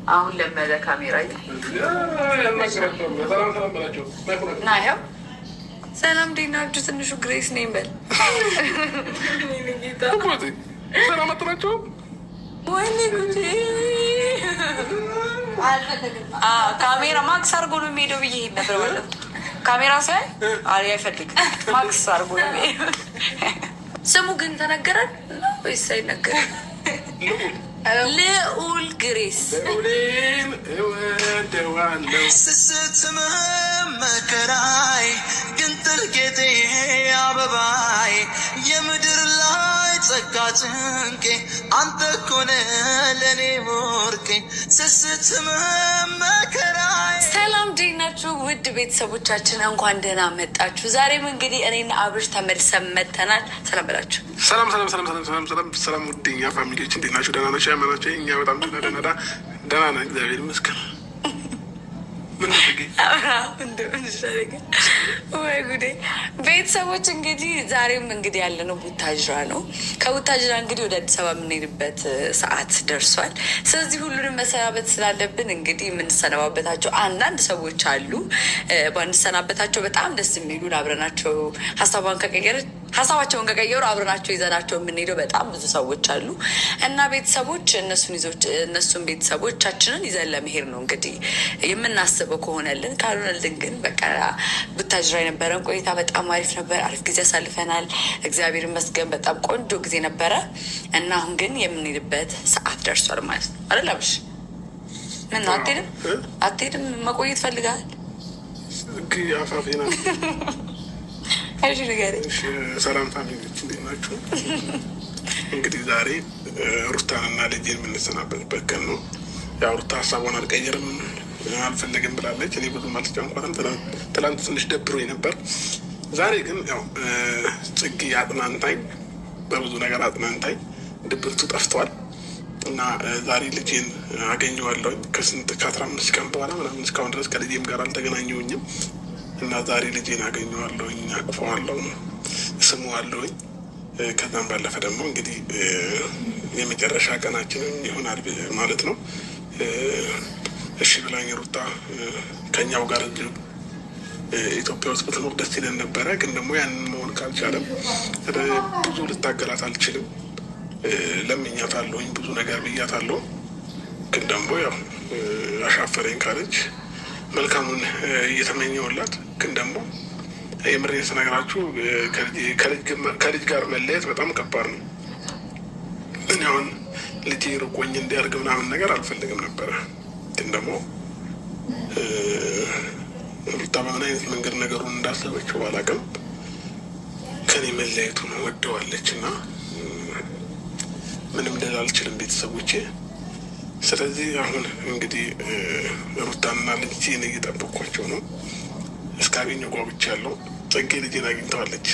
አሁን ለመደ ካሜራ ና ያው ሰላም እንዴት ናችሁ? ትንሹ ግሬስ ነኝ በል። ሰላም አጥናቸው። ወይኔ ጉዴ! ካሜራ ማክስ አድርጎ ነው የሚሄደው ብዬ ሄድ ነበር ማለት ካሜራ ሳይ አይፈልግም። ማክስ አድርጎ ነው የሚሄደው። ስሙ ግን ተነገረን ወይስ አይነገርም? ልዑል ግሬስ ስስትም መከራይ ግንጥል ጌጤ አበባይ የምድር ላይ ጸጋ ጭንቄ አንተ ኮነ ለኔ ወርቄ ስስትም መከራይ። ሰላም እንዴት ናችሁ ውድ ቤተሰቦቻችን? እንኳን ደህና መጣችሁ። ዛሬም እንግዲህ እኔና አብርሽ ተመልሰን መጥተናል። ሰላም በላችሁ። ሰላም ውድኛ ፋሚሊዎች እንዴት ናችሁ? ደህና ናቸው? ያመናቸው እኛ በጣም ደህና ነን፣ እግዚአብሔር ይመስገን። ወይ ጉዴ! ቤተሰቦች እንግዲህ ዛሬም እንግዲህ ያለነው ቡታጅራ ነው። ከቡታጅራ እንግዲህ ወደ አዲስ አበባ የምንሄድበት ሰዓት ደርሷል። ስለዚህ ሁሉንም መሰናበት ስላለብን እንግዲህ የምንሰነባበታቸው አንዳንድ ሰዎች አሉ። ባንሰናበታቸው በጣም ደስ የሚሉን አብረናቸው ሀሳባቸውን ከቀየሩ አብረናቸው ይዘናቸው የምንሄደው በጣም ብዙ ሰዎች አሉ እና ቤተሰቦች እነሱን ቤተሰቦቻችንን ይዘን ለመሄድ ነው እንግዲህ የምናስበው ከሆነልን። ካልሆነልን ግን በቃ ቡታጅራ የነበረን ቆይታ በጣም አሪፍ ነበር። አሪፍ ጊዜ አሳልፈናል። እግዚአብሔር ይመስገን በጣም ቆንጆ ጊዜ ነበረ እና አሁን ግን የምንሄድበት ሰዓት ደርሷል ማለት ነው አይደል አብርሽ? ምን ነው አትሄድም? መቆየት ፈልጋል? ሰላም ፋሚሊዎች እንዴት ናችሁ? እንግዲህ ዛሬ ሩታንና ልጄን የምንሰናበትበት ቀን ነው። ያው ሩታ ሀሳቧን አልቀየርም አልፈለግም ብላለች። እኔ ብዙም አልተጫንኳትም። ትላንት ትንሽ ደብሮኝ ነበር። ዛሬ ግን ያው ጽጌ አጥናንታኝ፣ በብዙ ነገር አጥናንታኝ ድብርቱ ጠፍቷል እና ዛሬ ልጄን አገኘዋለሁኝ ከ15 ቀን በኋላ ምናምን። እስካሁን ድረስ ከልጄም ጋር አልተገናኘሁኝም እና ዛሬ ልጄን አገኘዋለሁኝ፣ አቅፈዋለሁ፣ ስመዋለሁኝ። ከዛም ባለፈ ደግሞ እንግዲህ የመጨረሻ ቀናችንን ይሆናል ማለት ነው። እሺ ብላኝ ሩታ ከኛው ጋር ኢትዮጵያ ውስጥ ብትኖር ደስ ይለን ነበረ። ግን ደግሞ ያንን መሆን ካልቻለም ብዙ ልታገላት አልችልም። ለምኛታለሁኝ፣ ብዙ ነገር ብያታለሁ። ግን ደግሞ ያው አሻፈረኝ ካለች መልካሙን እየተመኘውላት። ግን ደግሞ የምሬን ስነግራችሁ ከልጅ ጋር መለየት በጣም ከባድ ነው። እኔ አሁን ልጄ ርቆኝ እንዲያርግ ምናምን ነገር አልፈልግም ነበረ። ግን ደግሞ ሩታ በምን አይነት መንገድ ነገሩን እንዳሰበችው ባላውቅም ከኔ መለየቱን ወደዋለች እና ምንም ልል አልችልም ቤተሰቦቼ። ስለዚህ አሁን እንግዲህ ሩታንና ልጄን እየጠበኳቸው ነው። እስካገኘሁ ጓጉቻለሁ። ጽጌ ልጄን አግኝተዋለች።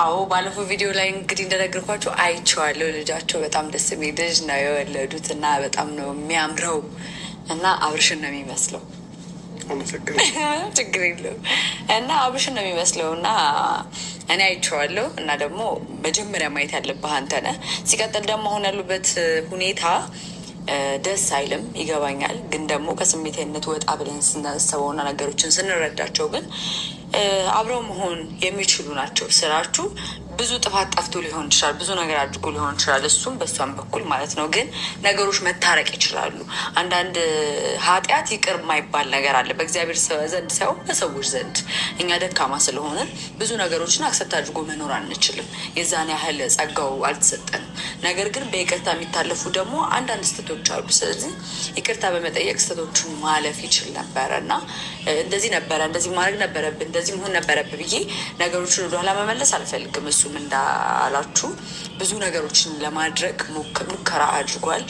አዎ ባለፈው ቪዲዮ ላይ እንግዲህ እንደነገርኳቸው አይቼዋለሁ። ልጃቸው በጣም ደስ የሚል ልጅ ነው የወለዱት እና በጣም ነው የሚያምረው እና አብርሽን ነው የሚመስለው። ችግር የለውም እና አብርሽን ነው የሚመስለው እና እኔ አይቼዋለሁ እና ደግሞ መጀመሪያ ማየት ያለብህ አንተ ነህ። ሲቀጥል ደግሞ አሁን ያሉበት ሁኔታ ደስ አይልም፣ ይገባኛል። ግን ደግሞ ከስሜታዊነት ወጣ ብለን ስናስበውና ነገሮችን ስንረዳቸው ግን አብረው መሆን የሚችሉ ናቸው። ስራችሁ ብዙ ጥፋት ጠፍቶ ሊሆን ይችላል፣ ብዙ ነገር አድርጎ ሊሆን ይችላል፣ እሱም በእሷም በኩል ማለት ነው። ግን ነገሮች መታረቅ ይችላሉ። አንዳንድ ኃጢአት ይቅር የማይባል ነገር አለ በእግዚአብሔር ዘንድ ሳይሆን በሰዎች ዘንድ። እኛ ደካማ ስለሆነ ብዙ ነገሮችን አክሰፕት አድርጎ መኖር አንችልም። የዛን ያህል ጸጋው አልተሰጠንም። ነገር ግን በይቅርታ የሚታለፉ ደግሞ አንዳንድ ስህተቶች አሉ። ስለዚህ ይቅርታ በመጠየቅ ስህተቶቹን ማለፍ ይችል ነበረ እና እንደዚህ ነበረ፣ እንደዚህ ማድረግ ነበረብን፣ እንደዚህ መሆን ነበረብን ብዬ ነገሮችን ወደኋላ መመለስ አልፈልግም። እሱም እንዳላችሁ ብዙ ነገሮችን ለማድረግ ሙከራ አድርጓል።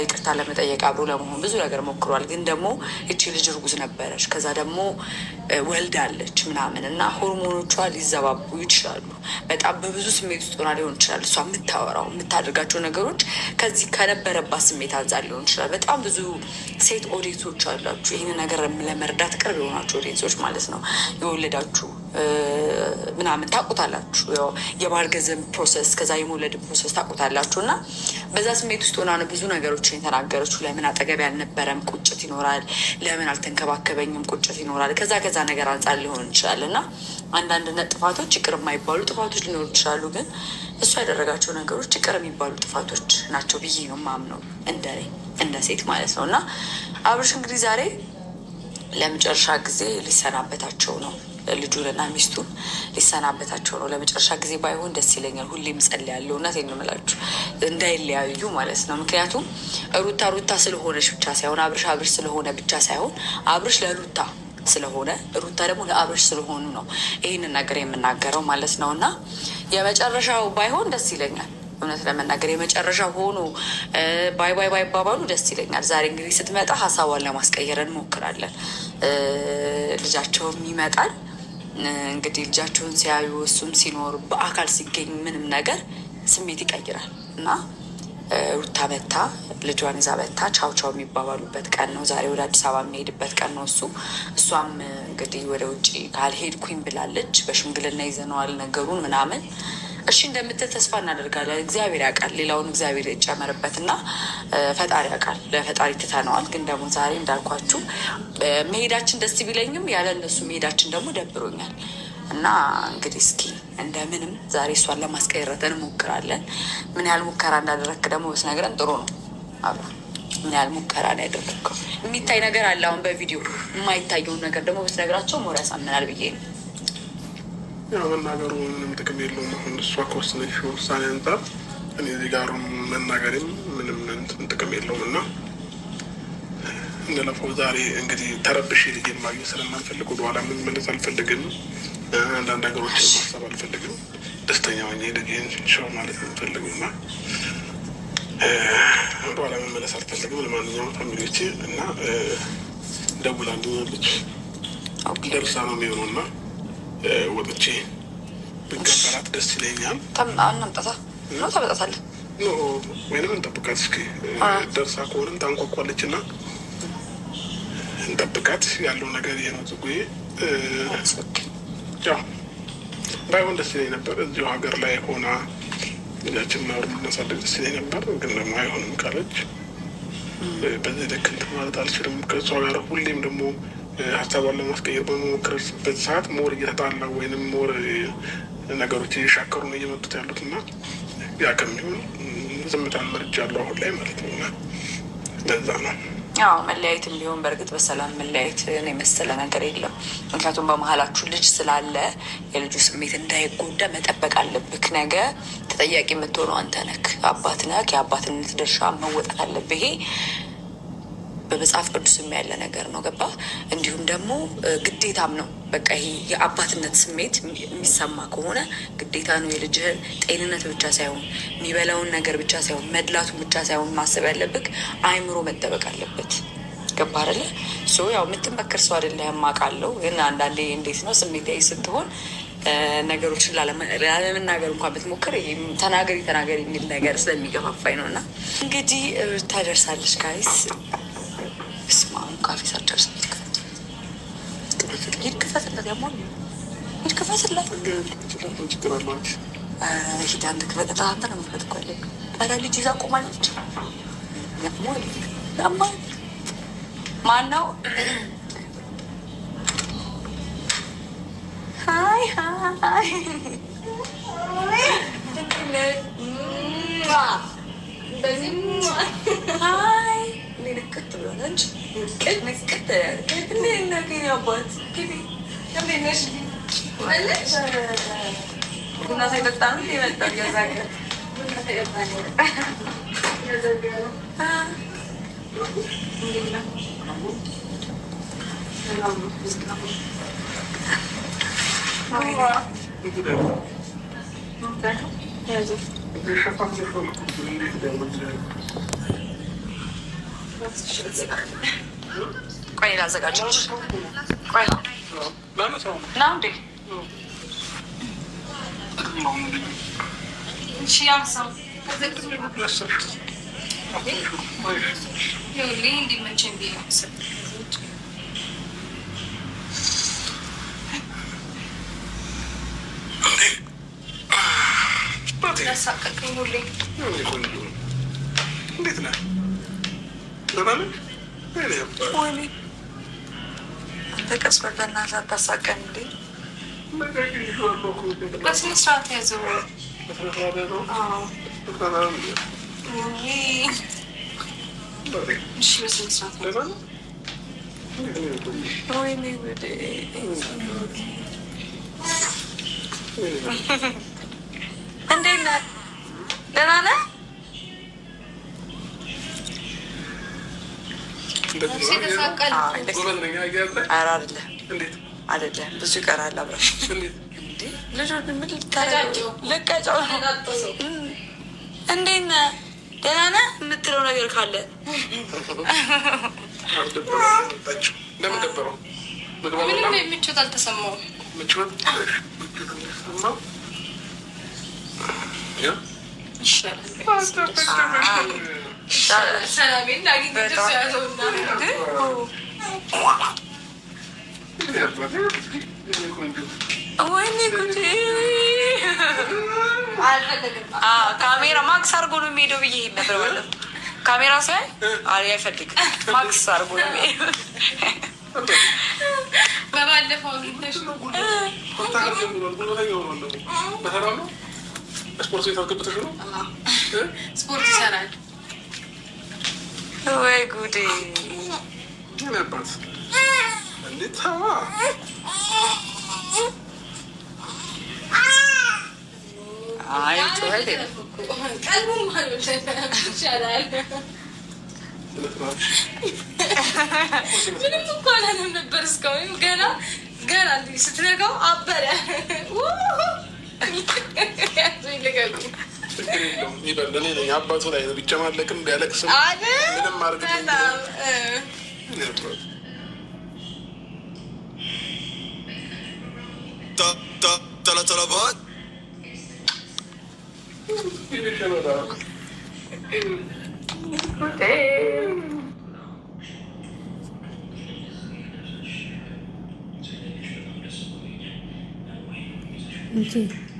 ይቅርታ ለመጠየቅ አብሮ ለመሆን ብዙ ነገር ሞክሯል። ግን ደግሞ እቺ ልጅ እርጉዝ ነበረች፣ ከዛ ደግሞ ወልዳለች ምናምን እና ሆርሞኖቿ ሊዘባቡ ይችላሉ። በጣም በብዙ ስሜት ውስጥ ሆና ሊሆን ይችላል። እሷ የምታወራው የምታደርጋቸው ነገሮች ከዚህ ከነበረባት ስሜት አንጻር ሊሆን ይችላል። በጣም ብዙ ሴት ኦዲየንሶች አላችሁ፣ ይህን ነገር ለመርዳት ቅርብ የሆናችሁ ኦዲየንሶች ማለት ነው። የወለዳችሁ ምናምን ታውቁታላችሁ። የማርገዝም ፕሮሰስ ከዛ የመውለድ ፕሮሰስ ታውቁታላችሁ። እና በዛ ስሜት ውስጥ ሆና ነው ብዙ ነገሮችን የተናገረችው። ለምን አጠገቤ አልነበረም ቁጭት ይኖራል፣ ለምን አልተንከባከበኝም ቁጭት ይኖራል። ከዛ ነገር አንጻር ሊሆን ይችላል። እና አንዳንድ ጥፋቶች ይቅር የማይባሉ ጥፋቶች ሊኖሩ ይችላሉ። ግን እሱ ያደረጋቸው ነገሮች ይቅር የሚባሉ ጥፋቶች ናቸው ብዬ ነው የማምነው፣ እንደ ሴት ማለት ነው። እና አብርሽ እንግዲህ ዛሬ ለመጨረሻ ጊዜ ሊሰናበታቸው ነው። ልጁንና ሚስቱን ሊሰናበታቸው ነው። ለመጨረሻ ጊዜ ባይሆን ደስ ይለኛል። ሁሌም ጸልያለሁ፣ እውነቴን ነው የምላችሁ፣ እንዳይለያዩ ማለት ነው። ምክንያቱም ሩታ ስለሆነች ብቻ ሳይሆን አብርሽ ስለሆነ ብቻ ሳይሆን አብርሽ ለሩታ ስለሆነ ሩታ ደግሞ ለአብርሽ ስለሆኑ ነው ይህንን ነገር የምናገረው ማለት ነው። እና የመጨረሻው ባይሆን ደስ ይለኛል። እውነት ለመናገር የመጨረሻ ሆኖ ባይባባሉ ደስ ይለኛል። ዛሬ እንግዲህ ስትመጣ ሀሳቧን ለማስቀየር እንሞክራለን። ልጃቸውም ይመጣል እንግዲህ ልጃቸውን ሲያዩ እሱም ሲኖር በአካል ሲገኝ ምንም ነገር ስሜት ይቀይራል እና ሩታ መታ ልጇን ይዛ መታ ቻው የሚባባሉበት ቀን ነው ዛሬ። ወደ አዲስ አበባ የሚሄድበት ቀን ነው እሷም እንግዲህ ወደ ውጭ ካልሄድኩኝ ብላለች። በሽምግልና ይዘነዋል ነገሩን ምናምን እሺ እንደምትል ተስፋ እናደርጋለን። እግዚአብሔር ያውቃል፣ ሌላውን እግዚአብሔር ይጨመርበት እና ፈጣሪ ያውቃል። ለፈጣሪ ትተነዋል። ግን ደግሞ ዛሬ እንዳልኳችሁ መሄዳችን ደስ ቢለኝም ያለ እነሱ መሄዳችን ደግሞ ደብሮኛል እና እንግዲህ እስኪ እንደምንም ዛሬ እሷን ለማስቀየረት እንሞክራለን። ምን ያህል ሙከራ እንዳደረግክ ደግሞ ብትነግረን ጥሩ ነው። አብራ ምን ያህል ሙከራ ነው ያደረግከው? የሚታይ ነገር አለ አሁን በቪዲዮ የማይታየውን ነገር ደግሞ ብትነግራቸው ሞር ያሳምናል ብዬ ነው። ያው መናገሩ ምንም ጥቅም የለውም። አሁን እሷ ከወሰነች ውሳኔ አንጻር እኔ እዚህ ጋር መናገርም ምንም ጥቅም የለውም እና እንደለፈው ዛሬ እንግዲህ ተረብሽ ልጄን ማግኘት ስለማልፈልግ ወደኋላ መመለስ አልፈልግም። አንዳንድ ነገሮችን ማሰብ አልፈልግም። ደስተኛ ሆኜ ልጄን ሸው ማለት የምፈልግ እና ወደኋላ መመለስ አልፈልግም። ለማንኛውም ፋሚሊዎቼ እና ደውላልኛለች ደርሳ ነው የሚሆነው እና ወጥቼ ብንቀበላት ደስ ይለኛል። እናምጣታ ነው ታበጣታለህ ወይንም እንጠብቃት እስኪ ደርሳ ከሆነም ታንኳኳለች እና እንጠብቃት። ያለው ነገር ይሄ ነው። ጽጉዬ ያው ባይሆን ደስ ይለኝ ነበር። እዚሁ ሀገር ላይ ሆና ልጃችን ማሩ እናሳደግ ደስ ይለኝ ነበር። ግን ደግሞ አይሆንም ካለች በዚህ ልክ እንትን ማለት አልችልም። ከእሷ ጋር ሁሌም ደግሞ ሀሳቧን ለማስቀየር በመሞከርበት ሰዓት ሞር እየተጣላ ወይንም ሞር ነገሮች እየሻከሩ ነው እየመጡት ያሉት እና ያ ከሚሆን ዝምታን መርጫለሁ አሁን ላይ ማለት ነው። እና ለዛ ነው ያው መለያየትም ቢሆን በእርግጥ በሰላም መለያየት የመሰለ ነገር የለም። ምክንያቱም በመሀላችሁ ልጅ ስላለ የልጁ ስሜት እንዳይጎዳ መጠበቅ አለብህ። ነገ ተጠያቂ የምትሆነው አንተ ነህ፣ አባት ነህ። የአባትነት ድርሻ መወጣት አለብህ። ይሄ በመጽሐፍ ቅዱስም ያለ ነገር ነው። ገባ? እንዲሁም ደግሞ ግዴታም ነው። በቃ ይሄ የአባትነት ስሜት የሚሰማ ከሆነ ግዴታ ነው። የልጅህን ጤንነት ብቻ ሳይሆን የሚበላውን ነገር ብቻ ሳይሆን መድላቱን ብቻ ሳይሆን ማሰብ ያለብህ አእምሮ መጠበቅ አለበት። ገባ አይደለ? ያው የምትመክር ሰው አይደለህም አውቃለሁ። ግን አንዳንዴ እንዴት ነው ስሜታዊ ስትሆን ነገሮችን ላለመናገር እንኳን ብትሞክር ተናገሪ የሚል ነገር ስለሚገፋፋኝ ነው። እና እንግዲህ ታደርሳለች ጋይስ። ስማም ካፌ ሳጨርስ ይድክፈትለት ያሟል ይድክፈትለት ሂድ አንድ ክፈትለት። አንተ ነው ምክፈት እኮ ያለ ታዲያ ልጅ ይዛ ቆማለች። ያሟል ያሟል ማነው? ሀይ ሀይ ሀይ ልክት ብሎነች ቅት እንደናገኝ አባት ቡና ሳይጠጣ ነው የመጣው። ቆይ ላዘጋጀች። ቆይ ና እንዴ ያሳቀቅኝ ሁሌ። እንዴት ነህ? ደህና ነህ? ወይኔ አንተ ቀስ በል በእናትህ አታሳቀን እንዴ። በስነ ስርዓት ያዘው። እሺ በስነ ስርዓት ወይኔ ጉዴ። እንዴት ነህ? ደህና ነህ? ኧረ አይደለም ብዙ ይቀራል። አብረን ልጁን ምን ልቀጫው ነው? እንዴት ነህ? ደህና ነህ የምትለው ነገር ካለ ለምን ደበረው? ምንም ምቾት አልተሰማውም። ሰላሜን ላግኝ ያዘው ወይኔ ጉዴ። ካሜራ ማክስ አድርጎ ነው የሚሄደው ብዬ ሄድ ነበር ማለት ነው። ካሜራ ሳይ አይፈልግም። ማክስ አድርጎ ነው የሚሄደው። በባለፈው ስፖርት ይሰራል ወይ ጉዴ። አይ ጩኸት ይቻላል። ምንም እኮ አላለም ነበር እስካሁን። ገና ስትነካው አበረ። አባቱ ላይ ቢጨማለቅም ቢያለቅስም ምንም ማድረግ Okay.